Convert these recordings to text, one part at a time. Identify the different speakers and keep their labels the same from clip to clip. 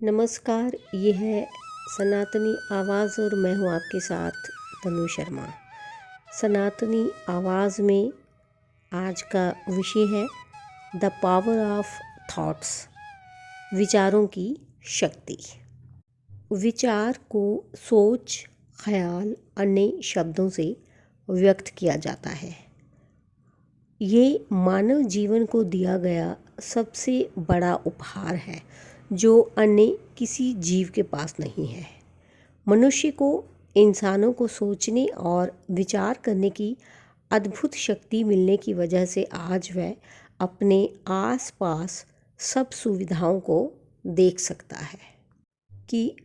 Speaker 1: नमस्कार, ये है सनातनी आवाज़ और मैं हूँ आपके साथ तनु शर्मा। सनातनी आवाज़ में आज का विषय है द पावर ऑफ थॉट्स, विचारों की शक्ति। विचार को सोच, ख्याल, अन्य शब्दों से व्यक्त किया जाता है। ये मानव जीवन को दिया गया सबसे बड़ा उपहार है जो अन्य किसी जीव के पास नहीं है। मनुष्य को इंसानों को सोचने और विचार करने की अद्भुत शक्ति मिलने की वजह से आज वह अपने आसपास सब सुविधाओं को देख सकता है कि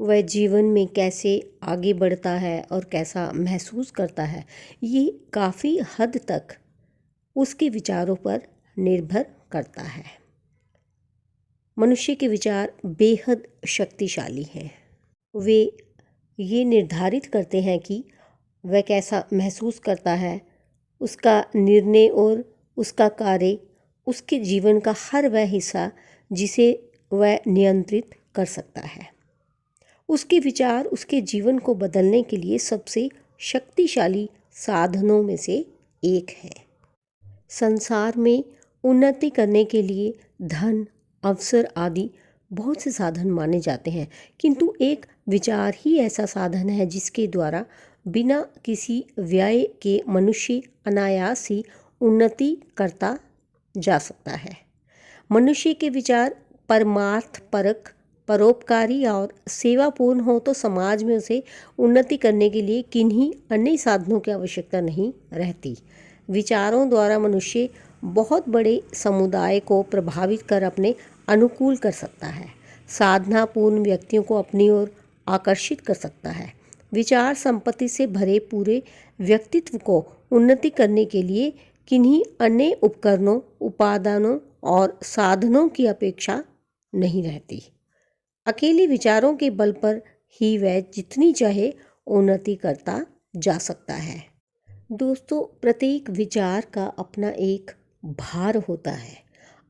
Speaker 1: वह जीवन में कैसे आगे बढ़ता है और कैसा महसूस करता है। ये काफ़ी हद तक उसके विचारों पर निर्भर करता है। मनुष्य के विचार बेहद शक्तिशाली हैं। वे ये निर्धारित करते हैं कि वह कैसा महसूस करता है, उसका निर्णय और उसका कार्य, उसके जीवन का हर वह हिस्सा जिसे वह नियंत्रित कर सकता है। उसके विचार उसके जीवन को बदलने के लिए सबसे शक्तिशाली साधनों में से एक है। संसार में उन्नति करने के लिए धन, अवसर आदि बहुत से साधन माने जाते हैं, किंतु एक विचार ही ऐसा साधन है जिसके द्वारा बिना किसी व्यय के मनुष्य अनायास ही उन्नति करता जा सकता है। मनुष्य के विचार परमार्थपरक, परोपकारी और सेवापूर्ण हो तो समाज में उसे उन्नति करने के लिए किन्हीं अन्य साधनों की आवश्यकता नहीं रहती। विचारों द्वारा मनुष्य बहुत बड़े समुदाय को प्रभावित कर अपने अनुकूल कर सकता है, साधनापूर्ण व्यक्तियों को अपनी ओर आकर्षित कर सकता है। विचार संपत्ति से भरे पूरे व्यक्तित्व को उन्नति करने के लिए किन्हीं अन्य उपकरणों, उपादानों और साधनों की अपेक्षा नहीं रहती। अकेले विचारों के बल पर ही वह जितनी चाहे उन्नति करता जा सकता है। दोस्तों, प्रत्येक विचार का अपना एक भार होता है,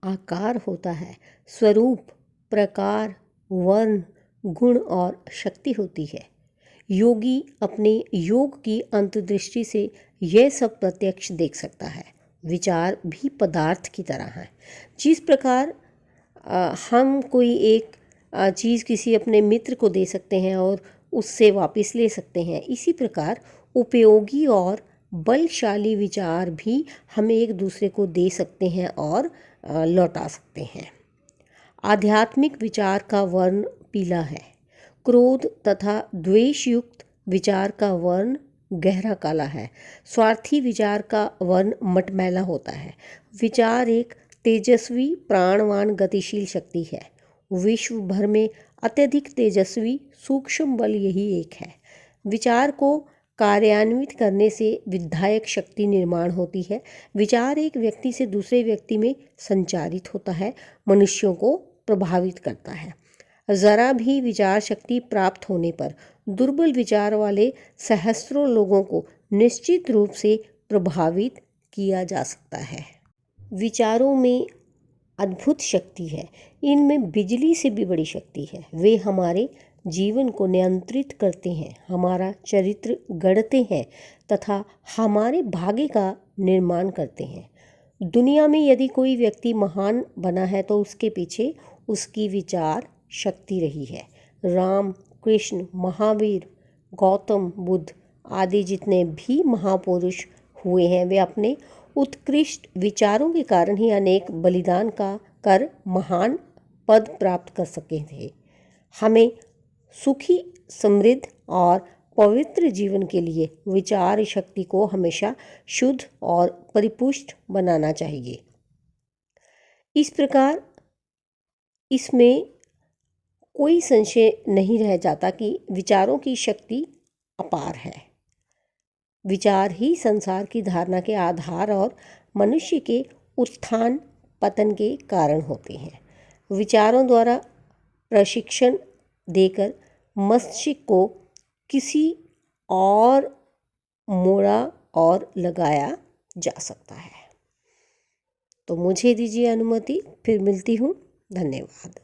Speaker 1: आकार होता है, स्वरूप, प्रकार, वर्ण, गुण और शक्ति होती है। योगी अपने योग की अंतर्दृष्टि से यह सब प्रत्यक्ष देख सकता है। विचार भी पदार्थ की तरह हैं। जिस प्रकार हम कोई एक चीज़ किसी अपने मित्र को दे सकते हैं और उससे वापस ले सकते हैं, इसी प्रकार उपयोगी और बलशाली विचार भी हम एक दूसरे को दे सकते हैं और लौटा सकते हैं। आध्यात्मिक विचार का वर्ण पीला है। क्रोध तथा द्वेष युक्त विचार का वर्ण गहरा काला है। स्वार्थी विचार का वर्ण मटमैला होता है। विचार एक तेजस्वी, प्राणवान, गतिशील शक्ति है। विश्व भर में अत्यधिक तेजस्वी सूक्ष्म बल यही एक है। विचार को कार्यान्वित करने से विधायक शक्ति निर्माण होती है। विचार एक व्यक्ति से दूसरे व्यक्ति में संचारित होता है, मनुष्यों को प्रभावित करता है। ज़रा भी विचार शक्ति प्राप्त होने पर दुर्बल विचार वाले सहस्त्रों लोगों को निश्चित रूप से प्रभावित किया जा सकता है। विचारों में अद्भुत शक्ति है। इनमें बिजली से भी बड़ी शक्ति है। वे हमारे जीवन को नियंत्रित करते हैं, हमारा चरित्र गढ़ते हैं तथा हमारे भाग्य का निर्माण करते हैं। दुनिया में यदि कोई व्यक्ति महान बना है तो उसके पीछे उसकी विचार शक्ति रही है। राम, कृष्ण, महावीर, गौतम बुद्ध आदि जितने भी महापुरुष हुए हैं, वे अपने उत्कृष्ट विचारों के कारण ही अनेक बलिदान का कर महान पद प्राप्त कर सके थे। हमें सुखी, समृद्ध और पवित्र जीवन के लिए विचार शक्ति को हमेशा शुद्ध और परिपुष्ट बनाना चाहिए। इस प्रकार इसमें कोई संशय नहीं रह जाता कि विचारों की शक्ति अपार है। विचार ही संसार की धारणा के आधार और मनुष्य के उत्थान पतन के कारण होते हैं। विचारों द्वारा प्रशिक्षण देकर मस्तिष्क को किसी और मोड़ा और लगाया जा सकता है। तो मुझे दीजिए अनुमति, फिर मिलती हूँ। धन्यवाद।